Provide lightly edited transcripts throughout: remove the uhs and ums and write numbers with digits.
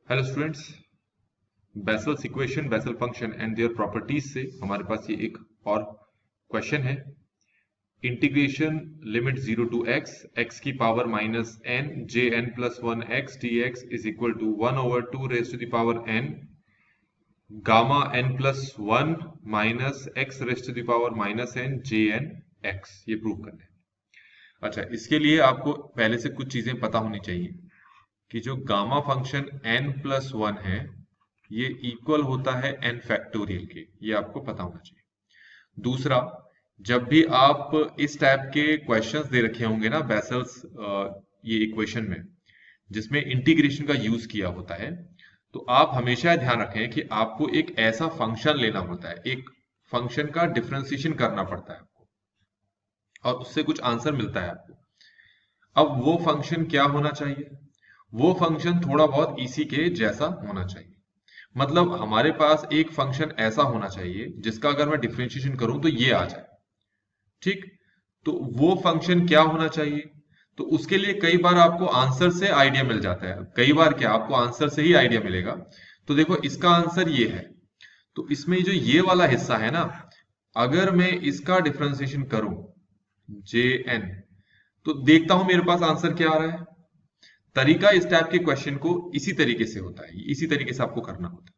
Hello students, Bessel's equation, Bessel function and their properties से हमारे पास ये एक और क्वेश्चन है। इंटीग्रेशन लिमिट 0 टू x की power minus n J N plus 1 x dx is equal to 1/2 raise to the power n gamma n plus 1 minus x raise to the power minus n J N x। ये prove करना है। अच्छा, इसके लिए आपको पहले से कुछ चीजें पता होनी चाहिए कि जो गामा फंक्शन n प्लस 1 है ये इक्वल होता है n फैक्टोरियल के। ये आपको पता होना चाहिए। दूसरा, जब भी आप इस टाइप के क्वेश्चंस दे रखे होंगे ना बेसल्स ये इक्वेशन में जिसमें इंटीग्रेशन का यूज किया होता है, तो आप हमेशा ध्यान रखें कि आपको एक ऐसा फंक्शन लेना होता है, एक फंक्शन का डिफरेंशिएशन करना पड़ता है आपको और उससे कुछ आंसर मिलता है आपको। अब वो फंक्शन क्या होना चाहिए? वो फंक्शन थोड़ा बहुत इसी के जैसा होना चाहिए। मतलब हमारे पास एक फंक्शन ऐसा होना चाहिए जिसका अगर मैं डिफरेंशिएशन करूं तो ये आ जाए। ठीक, तो वो फंक्शन क्या होना चाहिए? तो उसके लिए कई बार आपको आंसर से आइडिया मिल जाता है। कई बार क्या, आपको आंसर से ही आइडिया मिलेगा। तो देखो, इसका आंसर ये है। तो इसमें जो ये वाला हिस्सा है ना, अगर मैं इसका डिफरेंशिएशन करूं जे एन, तो देखता हूं मेरे पास आंसर क्या आ रहा है। तरीका इस टाइप के क्वेश्चन को इसी तरीके से होता है, इसी तरीके से आपको करना होता है।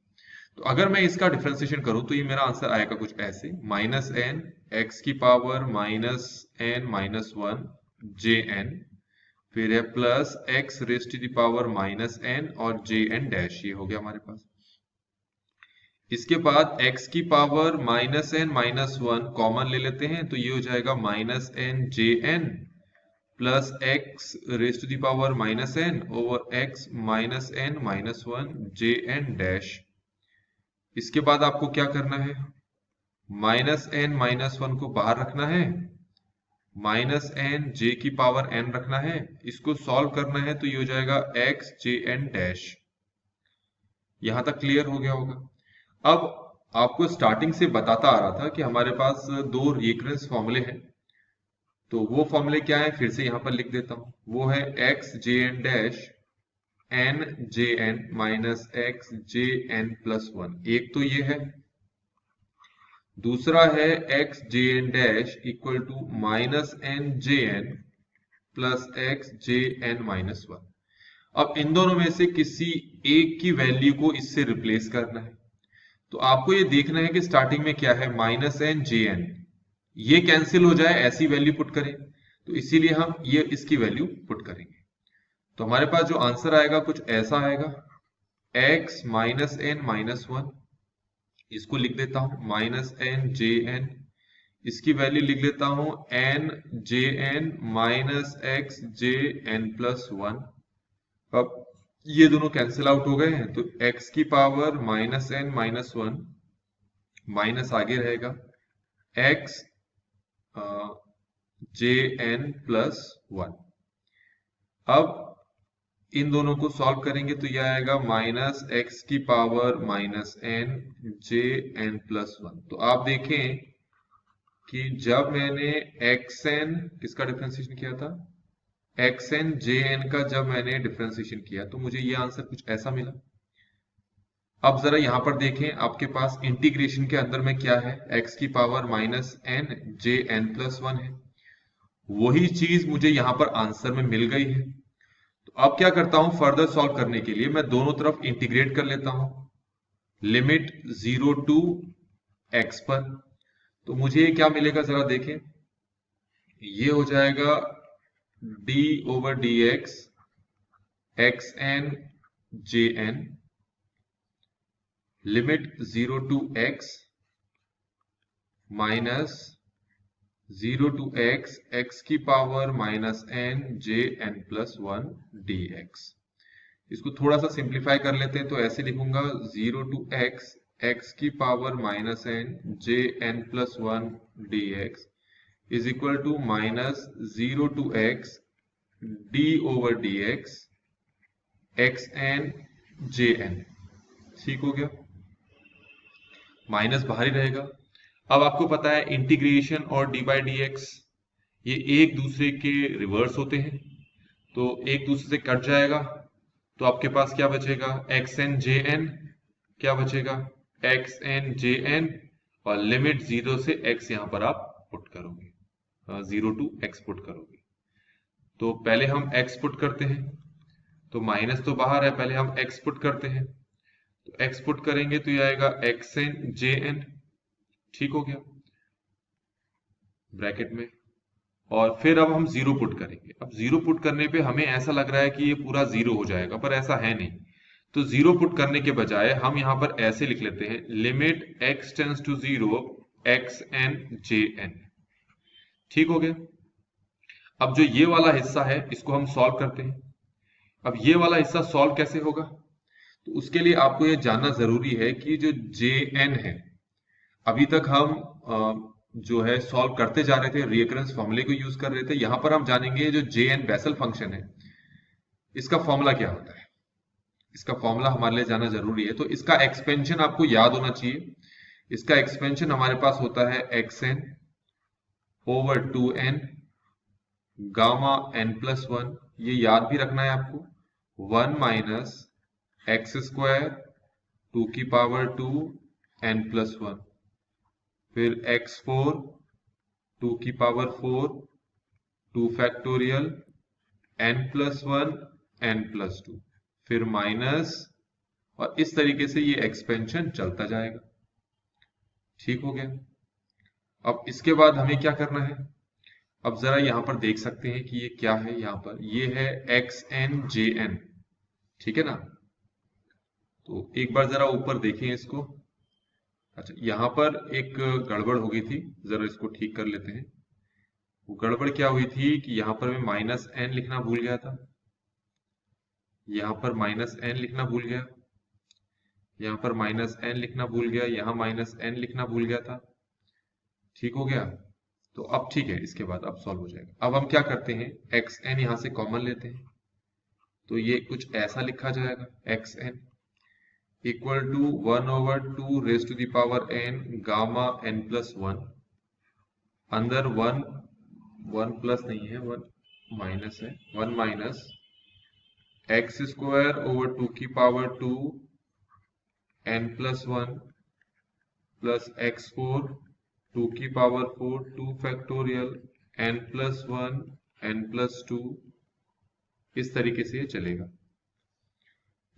तो अगर मैं इसका डिफरेंशिएशन करूं तो ये मेरा आंसर आएगा कुछ ऐसे, माइनस एन एक्स की power minus N minus 1 J N, फिर है plus X raise to the power minus N और जे एन डैश। ये हो गया हमारे पास। इसके बाद x की power minus N minus 1 common ले लेते हैं, तो ये हो जाएगा minus N J N plus X raise to the power minus N over X minus N minus 1 J N dash. इसके बाद आपको क्या करना है? माइनस एन माइनस 1 को बाहर रखना है, माइनस एन जे की पावर एन रखना है, इसको सॉल्व करना है, तो ये हो जाएगा एक्स जे एन डैश। यहां तक क्लियर हो गया होगा। अब आपको स्टार्टिंग से बताता आ रहा था कि हमारे पास दो रिकरेंस फॉर्मूले हैं। तो वो फॉर्मूले क्या है, फिर से यहां पर लिख देता हूं। वो है X J N dash N J N minus X J N plus 1। एक तो ये है। दूसरा है X J N dash equal to minus N J N plus X J N minus 1। अब इन दोनों में से किसी एक की वैल्यू को इससे रिप्लेस करना है। तो आपको ये देखना है कि स्टार्टिंग में क्या है, माइनस एन जे एन, ये कैंसिल हो जाए, ऐसी वैल्यू पुट करें। तो इसीलिए हम ये इसकी वैल्यू पुट करेंगे। तो हमारे पास जो आंसर आएगा कुछ ऐसा आएगा, x माइनस एन माइनस 1, इसको लिख देता हूं माइनस एन जे एन, इसकी वैल्यू लिख लेता हूं N J N minus X J N plus 1। अब ये दोनों कैंसिल आउट हो गए हैं, तो x की power minus N minus 1 minus आगे रहेगा x जे एन प्लस 1। अब इन दोनों को सॉल्व करेंगे तो यह आएगा माइनस एक्स की power minus N J N plus 1। तो आप देखें कि जब मैंने एक्स एन किसका डिफरेंशिएशन किया था, एक्स एन जे एन का जब मैंने डिफरेंशिएशन किया तो मुझे ये आंसर कुछ ऐसा मिला। अब जरा यहां पर देखें, आपके पास इंटीग्रेशन के अंदर में क्या है, एक्स की power minus N J N plus 1 है। वही चीज मुझे यहां पर आंसर में मिल गई है। तो अब क्या करता हूं, फर्दर सॉल्व करने के लिए मैं दोनों तरफ इंटीग्रेट कर लेता हूं, लिमिट 0 टू एक्स पर। तो मुझे ये क्या मिलेगा जरा देखें, ये हो जाएगा D over D X N J N, limit 0 to X minus 0 to X की power minus N J N plus 1 D X. इसको थोड़ा सा सिंप्लीफाई कर लेते हैं, तो ऐसे लिखूंगा 0 टू एक्स की power minus N J N plus 1 D X is equal to minus 0 to X D over D X N J N. ठीक हो गया, माइनस बाहर ही रहेगा। अब आपको पता है इंटीग्रेशन और डी बाई डी एक्स ये एक दूसरे के रिवर्स होते हैं, तो एक दूसरे से कट जाएगा। तो आपके पास क्या बचेगा, एक्स एन जे एन, क्या बचेगा एक्स एन जे एन, और लिमिट 0 से x यहां पर आप पुट करोगे, 0 टू x पुट करोगे। तो पहले हम x पुट करते हैं, तो माइनस तो बाहर है, पहले हम x पुट करते हैं, तो x पुट करेंगे तो ये आएगा एक्स एन जे एन, ठीक हो गया ब्रैकेट में। और फिर अब हम 0 पुट करेंगे। अब 0 पुट करने पे हमें ऐसा लग रहा है कि ये पूरा 0 हो जाएगा, पर ऐसा है नहीं। तो 0 पुट करने के बजाय हम यहां पर ऐसे लिख लेते हैं, limit x tends to 0 X N J N, ठीक हो गया। अब जो ये वाला हिस्सा है इसको हम सॉल्व करते हैं। अब ये वाला हिस्सा सॉल्व कैसे होगा, तो उसके लिए आपको ये जानना जरूरी है कि जो जे एन है, अभी तक हम जो है सॉल्व करते जा रहे थे, रिकरेंस फॉर्मूले को यूज कर रहे थे। यहां पर हम जानेंगे जो जे एन बेसल फंक्शन है, इसका फॉर्मूला क्या होता है। इसका फॉर्मूला हमारे लिए जाना जरूरी है। तो इसका एक्सपेंशन आपको याद होना चाहिए। इसका एक्सपेंशन हमारे पास होता है X N over 2n gamma n plus 1, ये याद भी रखना है आपको, 1 माइनस एक्स स्क्वायर 2 की पावर 2 n प्लस 1, फिर x4 2 की power 4 2 factorial n plus 1 n plus 2, फिर माइनस, और इस तरीके से ये एक्सपेंशन चलता जाएगा, ठीक हो गया। अब इसके बाद हमें क्या करना है, अब जरा यहां पर देख सकते हैं कि ये क्या है, यहां पर ये है एक्स एन जे एन, ठीक है ना। तो एक बार जरा ऊपर देखें इसको। अच्छा, यहां पर एक गड़बड़ हो गई थी, जरा इसको ठीक कर लेते हैं। वो गड़बड़ क्या हुई थी कि यहां पर मैं माइनस एन लिखना भूल गया था, यहां पर माइनस एन लिखना भूल गया, यहां पर माइनस एन लिखना भूल गया, यहां माइनस एन लिखना भूल गया था, ठीक हो गया। तो अब ठीक है, इसके बाद अब सॉल्व हो जाएगा। अब हम क्या करते हैं, एक्स एन यहां से कॉमन लेते हैं, तो ये कुछ ऐसा लिखा जाएगा, X N equal to 1 over 2 raise to the power n gamma n plus 1, अंदर 1 प्लस नहीं है, 1 माइनस है, 1 माइनस एक्स स्क्वायर ओवर 2 की power 2 n plus 1 plus x4 2 की power 4 2 factorial n plus 1 n plus 2, इस तरीके से ये चलेगा।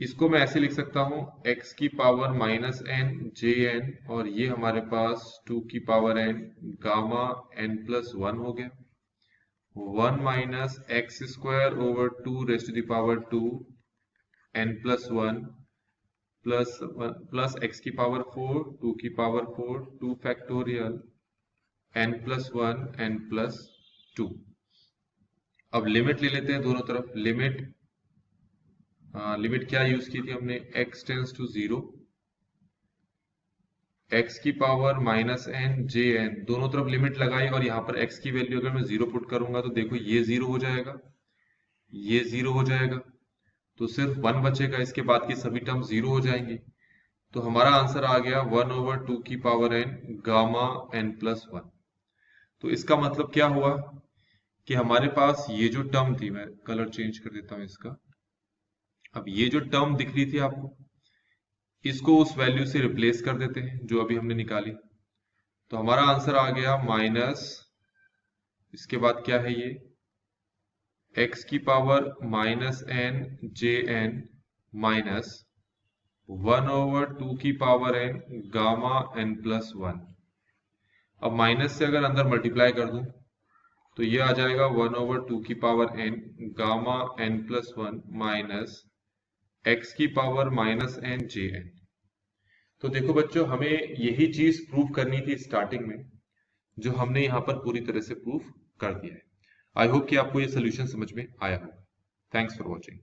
इसको मैं ऐसे लिख सकता हूं, x की power minus N J N, और ये हमारे पास 2 की power n gamma n plus 1 हो गया, 1 minus X square over 2 raise to the power 2 n plus 1 plus X की पावर 4 2 की power 4 2 factorial n plus 1 n plus 2। अब लिमिट ले लेते हैं दोनों तरफ। लिमिट क्या यूज की थी हमने, x टेंस टू 0 x की power minus N J N, दोनों तरफ लिमिट लगाई, और यहां पर x की वैल्यू अगर मैं 0 पुट करूंगा तो देखो ये 0 हो जाएगा, ये 0 हो जाएगा, तो सिर्फ 1 बचेगा, इसके बाद की सभी टर्म 0 हो जाएंगी। तो हमारा आंसर आ गया 1 ओवर 2 की power n gamma n plus 1। तो इसका मतलब क्या हुआ कि हमारे पास ये जो टर्म थी, मैं कलर चेंज कर देता हूं इसका, अब ये जो टर्म दिख रही थी आपको, इसको उस वैल्यू से रिप्लेस कर देते हैं जो अभी हमने निकाली, तो हमारा आंसर आ गया माइनस, इसके बाद क्या है ये x की power minus N J N minus 1 over 2 की power n gamma n plus 1। अब माइनस से अगर अंदर मल्टीप्लाई कर दूं तो ये आ जाएगा 1 ओवर 2 की power n gamma n plus 1 minus x की power minus N J N. तो देखो बच्चों, हमें यही चीज प्रूव करनी थी स्टार्टिंग में, जो हमने यहाँ पर पूरी तरह से प्रूव कर दिया है। आई होप कि आपको ये सोल्यूशन समझ में आया होगा। Thanks for watching.